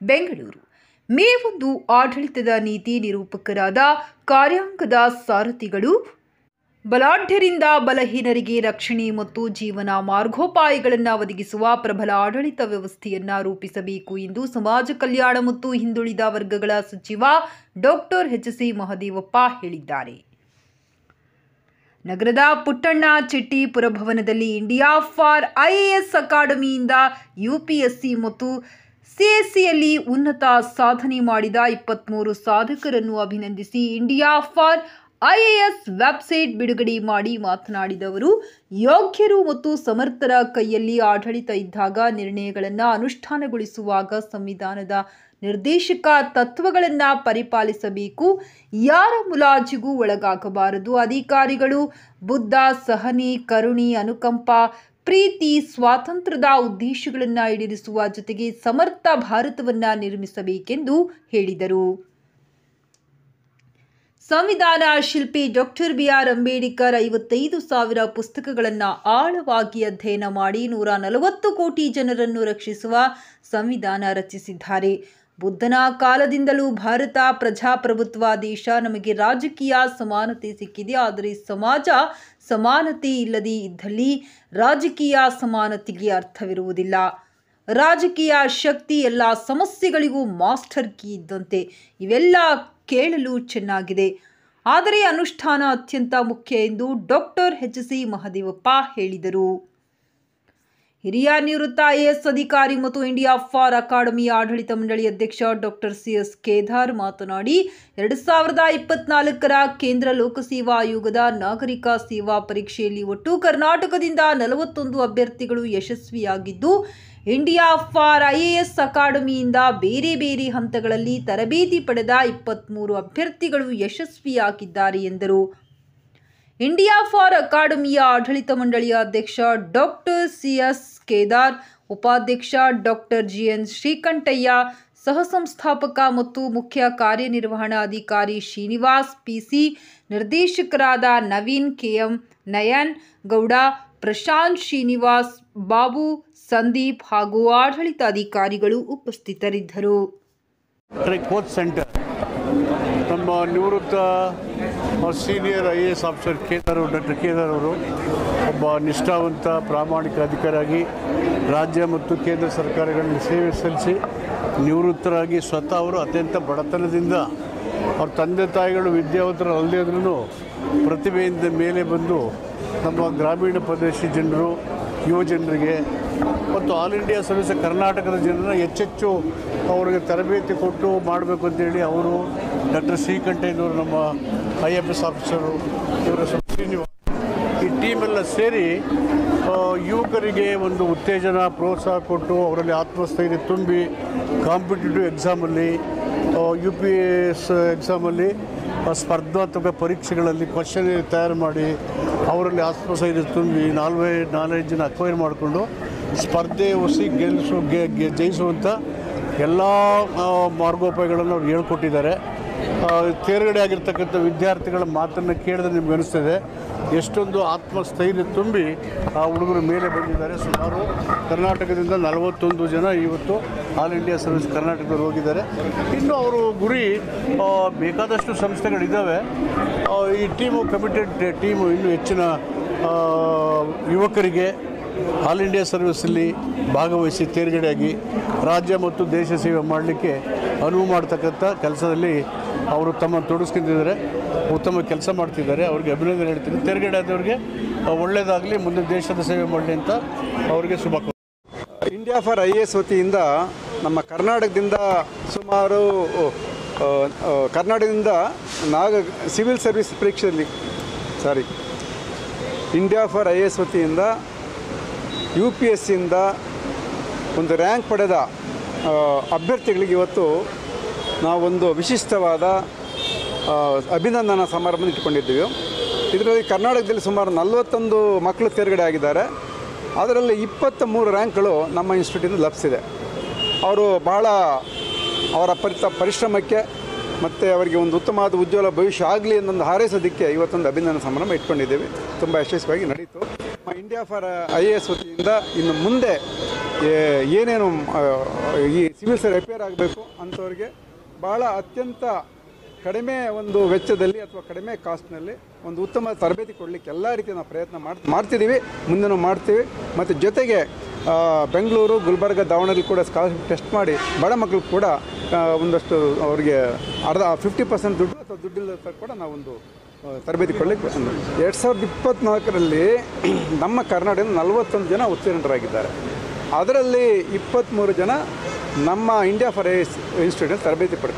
ಬೆಂಗಳೂರು ಮೇ 1 ಆಡಳಿತದ ನೀತಿ ನಿರೂಪಕರಾದ ಕಾರ್ಯಾಂಗದ ಸಾರಥಿಗಳು ಬಲಾಢ್ಯರಿಂದ ಬಲಹೀನರಿಗೆ ರಕ್ಷಣೆ ಮತ್ತು ಜೀವನ ಮಾರ್ಗೋಪಾಯಗಳನ್ನು ಒದಗಿಸುವ ಪ್ರಬಲ ಆಡಳಿತ ವ್ಯವಸ್ಥೆಯನ್ನು ರೂಪಿಸಬೇಕು ಎಂದು ಸಮಾಜ ಕಲ್ಯಾಣ ಮತ್ತು ಹಿಂದುಳಿದ ವರ್ಗಗಳ ಸಚಿವ ಡಾಕ್ಟರ್ ಎಚ್.ಸಿ. ಮಹದೇವಪ್ಪ ಹೇಳಿದ್ದಾರೆ. ನಗರದ ಪುಟ್ಟಣ್ಣ ಚೆಟ್ಟಿ ಪುರಭವನದಲ್ಲಿ ಇಂಡಿಯಾ ಫಾರ್ ಐಎಎಸ್ ಅಕಾಡೆಮಿಯಿಂದ ಯುಪಿಎಸ್ಸಿ ಮತ್ತು ಸಿಎಸ್ಸಿಯಲ್ಲಿ ಉನ್ನತ ಸಾಧನೆ ಮಾಡಿದ 23 ಸಾಧಕರನ್ನು ಅಭಿನಂದಿಸಿ ಇಂಡಿಯಾ ಫಾರ್ ಐಎಎಸ್ ವೆಬ್ಸೈಟ್ ಬಿಡುಗಡೆ ಮಾಡಿ ಮಾತನಾಡಿದ ಅವರು, ಯೋಗ್ಯರು ಮತ್ತು ಸಮರ್ಥರ ಕೈಯಲ್ಲಿ ಆಡಳಿತ ಇದ್ದಾಗ ನಿರ್ಣಯಗಳನ್ನು ಅನುಷ್ಠಾನಗೊಳಿಸುವಾಗ ಸಂವಿಧಾನದ ನಿರ್ದೇಶಕ ತತ್ವಗಳನ್ನು ಪರಿಪಾಲಿಸಬೇಕು. ಯಾರ ಮುಲಾಜಿಗೂ ಒಳಗಾಗಬಾರದು. ಅಧಿಕಾರಿಗಳು ಬುದ್ಧ, ಸಹನೆ, ಕರುಣೆ, ಅನುಕಂಪ, ಪ್ರೀತಿ, ಸ್ವಾತಂತ್ರ್ಯದ ಉದ್ದೇಶಗಳನ್ನು ಈಡೇರಿಸುವ ಜೊತೆಗೆ ಸಮರ್ಥ ಭಾರತವನ್ನು ನಿರ್ಮಿಸಬೇಕೆಂದು ಹೇಳಿದರು. ಸಂವಿಧಾನ ಶಿಲ್ಪಿ ಡಾಕ್ಟರ್ ಬಿ.ಆರ್. ಅಂಬೇಡ್ಕರ್ 55,000 ಪುಸ್ತಕಗಳನ್ನು ಆಳವಾಗಿ ಅಧ್ಯಯನ ಮಾಡಿ 140 ಕೋಟಿ ಜನರನ್ನು ರಕ್ಷಿಸುವ ಸಂವಿಧಾನ ರಚಿಸಿದ್ದಾರೆ. ಬುದ್ಧನ ಕಾಲದಿಂದಲೂ ಭಾರತ ಪ್ರಜಾಪ್ರಭುತ್ವ ದೇಶ. ನಮಗೆ ರಾಜಕೀಯ ಸಮಾನತೆ ಸಿಕ್ಕಿದೆ, ಆದರೆ ಸಮಾಜ ಸಮಾನತೆ ಇಲ್ಲದೆ ಇದ್ದಲ್ಲಿ ರಾಜಕೀಯ ಸಮಾನತೆಗೆ ಅರ್ಥವಿರುವುದಿಲ್ಲ. ರಾಜಕೀಯ ಶಕ್ತಿ ಎಲ್ಲ ಸಮಸ್ಯೆಗಳಿಗೂ ಮಾಸ್ಟರ್ ಕೀ ಇದ್ದಂತೆ. ಇವೆಲ್ಲ ಕೇಳಲು ಚೆನ್ನಾಗಿದೆ, ಆದರೆ ಅನುಷ್ಠಾನ ಅತ್ಯಂತ ಮುಖ್ಯ ಎಂದು ಡಾಕ್ಟರ್ ಎಚ್.ಸಿ. ಮಹದೇವಪ್ಪ ಹೇಳಿದರು. ಹಿರಿಯ ನಿವೃತ್ತ ಐಎಎಸ್ ಅಧಿಕಾರಿ ಮತ್ತು ಇಂಡಿಯಾ ಫಾರ್ ಅಕಾಡೆಮಿಯ ಆಡಳಿತ ಮಂಡಳಿ ಅಧ್ಯಕ್ಷ ಡಾಕ್ಟರ್ ಸಿ.ಎಸ್. ಕೇದಾರ್ ಮಾತನಾಡಿ, 2024ರ ಕೇಂದ್ರ ಲೋಕಸೇವಾ ಆಯೋಗದ ನಾಗರಿಕ ಸೇವಾ ಪರೀಕ್ಷೆಯಲ್ಲಿ ಒಟ್ಟು ಕರ್ನಾಟಕದಿಂದ 41 ಅಭ್ಯರ್ಥಿಗಳು ಯಶಸ್ವಿಯಾಗಿದ್ದು, ಇಂಡಿಯಾ ಫಾರ್ ಐಎಎಸ್ ಅಕಾಡೆಮಿಯಿಂದ ಬೇರೆ ಬೇರೆ ಹಂತಗಳಲ್ಲಿ ತರಬೇತಿ ಪಡೆದ 23 ಅಭ್ಯರ್ಥಿಗಳು ಯಶಸ್ವಿಯಾಗಿದ್ದಾರೆ ಎಂದರು. ಇಂಡಿಯಾ ಫಾರ್ ಅಕಾಡೆಮಿಯ ಆಡಳಿತ ಮಂಡಳಿಯ ಅಧ್ಯಕ್ಷ ಡಾಕ್ಟರ್ ಸಿ.ಎಸ್. ಕೇದಾರ್, ಉಪಾಧ್ಯಕ್ಷ ಡಾಕ್ಟರ್ ಜಿ.ಎನ್. ಶ್ರೀಕಂಠಯ್ಯ, ಸಹ ಸಂಸ್ಥಾಪಕ ಮತ್ತು ಮುಖ್ಯ ಕಾರ್ಯನಿರ್ವಹಣಾಧಿಕಾರಿ ಶ್ರೀನಿವಾಸ್ ಪಿ.ಸಿ., ನಿರ್ದೇಶಕರಾದ ನವೀನ್ ಕೆ.ಎಂ., ನಯನ್ ಗೌಡ, ಪ್ರಶಾಂತ್ ಶ್ರೀನಿವಾಸ್, ಬಾಬು, ಸಂದೀಪ್ ಹಾಗೂ ಆಡಳಿತ ಅಧಿಕಾರಿಗಳು ಉಪಸ್ಥಿತರಿದ್ದರು. ಕೋಚ್ ಸೆಂಟರ್ ನಮ್ಮ ನಿವೃತ್ತ senior IAS officer doctor Kedar ಅವರು ಒಬ್ಬ ನಿಷ್ಠಾವಂತ ಪ್ರಾಮಾಣಿಕ ಅಧಿಕಾರಿಯಾಗಿ ರಾಜ್ಯ ಮತ್ತು ಕೇಂದ್ರ ಸರ್ಕಾರಗಳಲ್ಲಿ ಸೇವೆ ಸಲ್ಲಿಸಿ ನಿವೃತ್ತರಾಗಿ ಸ್ವತಃ ಅವರು ಅತ್ಯಂತ ಬಡತನದಿಂದ ಅವ್ರ ತಂದೆ ತಾಯಿಗಳು ವಿದ್ಯಾವಂತರು ಅಲ್ಲದೇ ಇದ್ರೂ ಪ್ರತಿಭೆಯಿಂದ ಮೇಲೆ ಬಂದು ನಮ್ಮ ಗ್ರಾಮೀಣ ಪ್ರದೇಶ ಜನರು, ಯುವ ಜನರಿಗೆ ಮತ್ತು ಆಲ್ ಇಂಡಿಯಾ ಸರ್ವಿಸ್ ಕರ್ನಾಟಕದ ಜನರನ್ನ ಹೆಚ್ಚೆಚ್ಚು ಅವರಿಗೆ ತರಬೇತಿ ಕೊಟ್ಟು ಮಾಡಬೇಕು ಅಂತೇಳಿ ಅವರು ಡಾಕ್ಟರ್ ಶ್ರೀಕಂಠಯ್ಯನವರು, ನಮ್ಮ IFS ಆಫೀಸರು, ಇವರ ಶ್ರೀನಿವಾಸ್, ಈ ಟೀಮೆಲ್ಲ ಸೇರಿ ಯುವಕರಿಗೆ ಒಂದು ಉತ್ತೇಜನ, ಪ್ರೋತ್ಸಾಹ ಕೊಟ್ಟು ಅವರಲ್ಲಿ ಆತ್ಮಸ್ಥೈರ್ಯ ತುಂಬಿ ಕಾಂಪಿಟೇಟಿವ್ ಎಕ್ಸಾಮಲ್ಲಿ, UPS ಎಕ್ಸಾಮಲ್ಲಿ, ಸ್ಪರ್ಧಾತ್ಮಕ ಪರೀಕ್ಷೆಗಳಲ್ಲಿ ಕ್ವಶನ್ ತಯಾರು ಮಾಡಿ ಅವರಲ್ಲಿ ಆತ್ಮಸ್ಥೈರ್ಯ ತುಂಬಿ ನಾಲೆಡ್ಜನ್ನು ಅಕ್ವೈರ್ ಮಾಡಿಕೊಂಡು ಸ್ಪರ್ಧೆ ಒಸಿ ಜಯಿಸುವಂಥ ಎಲ್ಲ ಮಾರ್ಗೋಪಾಯಗಳನ್ನು ಅವ್ರು ಹೇಳ್ಕೊಟ್ಟಿದ್ದಾರೆ. ತೇರ್ಗಡೆ ಆಗಿರ್ತಕ್ಕಂಥ ವಿದ್ಯಾರ್ಥಿಗಳ ಮಾತನ್ನು ಕೇಳಿದ್ರೆ ನಿಮ್ಗೆ ಅನಿಸ್ತದೆ ಎಷ್ಟೊಂದು ಆತ್ಮಸ್ಥೈರ್ಯ ತುಂಬಿ ಆ ಹುಡುಗರು ಮೇಲೆ ಬಂದಿದ್ದಾರೆ. ಸುಮಾರು ಕರ್ನಾಟಕದಿಂದ 41 ಜನ ಇವತ್ತು ಆಲ್ ಇಂಡಿಯಾ ಸರ್ವಿಸ್ ಕರ್ನಾಟಕದಲ್ಲಿ ಹೋಗಿದ್ದಾರೆ. ಇನ್ನು ಅವರು ಗುರಿ ಬೇಕಾದಷ್ಟು ಸಂಸ್ಥೆಗಳಿದ್ದಾವೆ. ಈ ಟೀಮು ಕಮಿಟೆಡ್ ಟೀಮು ಇನ್ನೂ ಹೆಚ್ಚಿನ ಯುವಕರಿಗೆ ಆಲ್ ಇಂಡಿಯಾ ಸರ್ವಿಸಲ್ಲಿ ಭಾಗವಹಿಸಿ ತೇರ್ಗಡೆಯಾಗಿ ರಾಜ್ಯ ಮತ್ತು ದೇಶ ಸೇವೆ ಮಾಡಲಿಕ್ಕೆ ಅನುವು ಮಾಡ್ತಕ್ಕಂಥ ಕೆಲಸದಲ್ಲಿ ಅವರು ತಮ್ಮ ತೊಡಗಿಸ್ಕೊಂಡಿದ್ದಾರೆ. ಉತ್ತಮ ಕೆಲಸ ಮಾಡ್ತಿದ್ದಾರೆ. ಅವ್ರಿಗೆ ಅಭಿನಂದನೆ ಹೇಳ್ತೀನಿ. ತೇರ್ಗಡೆ ಆದವ್ರಿಗೆ ಒಳ್ಳೆಯದಾಗಲಿ, ಮುಂದೆ ದೇಶದ ಸೇವೆ ಮಾಡಲಿ ಅಂತ ಅವರಿಗೆ ಶುಭ. ಇಂಡಿಯಾ ಫಾರ್ ಐಎಎಸ್ ವತಿಯಿಂದ ನಮ್ಮ ಕರ್ನಾಟಕದಿಂದ ಸುಮಾರು ಸಿವಿಲ್ ಸರ್ವಿಸ್ ಪರೀಕ್ಷೆಯಲ್ಲಿ ಇಂಡಿಯಾ ಫಾರ್ ಐಎಎಸ್ ವತಿಯಿಂದ UPSCಯಿಂದ ಒಂದು ರ್ಯಾಂಕ್ ಪಡೆದ ಅಭ್ಯರ್ಥಿಗಳಿಗೆ ಇವತ್ತು ನಾವೊಂದು ವಿಶಿಷ್ಟವಾದ ಅಭಿನಂದನಾ ಸಮಾರಂಭ ಇಟ್ಟುಕೊಂಡಿದ್ದೀವಿ. ಇದರಲ್ಲಿ ಕರ್ನಾಟಕದಲ್ಲಿ ಸುಮಾರು 41 ಮಕ್ಕಳು ತೇರ್ಗಡೆ ಆಗಿದ್ದಾರೆ. ಅದರಲ್ಲಿ 23 ರ್ಯಾಂಕ್ಗಳು ನಮ್ಮ ಇನ್ಸ್ಟಿಟ್ಯೂಟಿಂದ ಲಭಿಸಿದೆ. ಅವರು ಬಹಳ ಅವರ ಪರಿಶ್ರಮಕ್ಕೆ ಮತ್ತು ಅವರಿಗೆ ಒಂದು ಉತ್ತಮವಾದ ಉಜ್ವಲ ಭವಿಷ್ಯ ಆಗಲಿ ಅನ್ನೊಂದು ಹಾರೈಸೋದಕ್ಕೆ ಇವತ್ತೊಂದು ಅಭಿನಂದನಾ ಸಮಾರಂಭ ಇಟ್ಕೊಂಡಿದ್ದೀವಿ. ತುಂಬ ಯಶಸ್ವಿಯಾಗಿ ನಡೀತು. ಇಂಡಿಯಾ ಫಾರ್ ಐಎಎಸ್ ವತಿಯಿಂದ ಇನ್ನು ಮುಂದೆ ಏನೇನು ಈ ಸಿವಿಲ್ ಸರ್ವಿಸ್ ರಿಪೇರ್ ಆಗಬೇಕು ಅಂಥವ್ರಿಗೆ ಭಾಳ ಅತ್ಯಂತ ಕಡಿಮೆ ಒಂದು ವೆಚ್ಚದಲ್ಲಿ ಅಥವಾ ಕಡಿಮೆ ಕಾಸ್ಟ್ನಲ್ಲಿ ಒಂದು ಉತ್ತಮ ತರಬೇತಿ ಕೊಡಲಿಕ್ಕೆ ಎಲ್ಲ ರೀತಿಯ ನಾವು ಪ್ರಯತ್ನ ಮಾಡ್ತಿದ್ದೀವಿ, ಮುಂದೆ ಮಾಡ್ತೀವಿ. ಮತ್ತು ಜೊತೆಗೆ ಬೆಂಗಳೂರು, ಗುಲ್ಬರ್ಗ, ದಾವಣಗೆರೆ ಕೂಡ ಸ್ಕಾಲರ್ಶಿಪ್ ಟೆಸ್ಟ್ ಮಾಡಿ ಬಡ ಮಕ್ಕಳು ಕೂಡ ಒಂದಷ್ಟು ಅವರಿಗೆ 50% ದುಡ್ಡು ಅಥವಾ ದುಡ್ಡಿಲ್ಲದ ಕೂಡ ನಾವೊಂದು ತರಬೇತಿ ಕೊಡಲಿಕ್ಕೆ 2024ರಲ್ಲಿ ನಮ್ಮ ಕರ್ನಾಟಕದಿಂದ 41 ಜನ ಉತ್ತೀರ್ಣರಾಗಿದ್ದಾರೆ. ಅದರಲ್ಲಿ 23 ಜನ ನಮ್ಮ ಇಂಡಿಯಾ ಫಾರ್ ಐಎಎಸ್ ಇನ್ಸ್ಟಿಟ್ಯೂಟ್ನಲ್ಲಿ ತರಬೇತಿ ಪಡ್ತಾರೆ.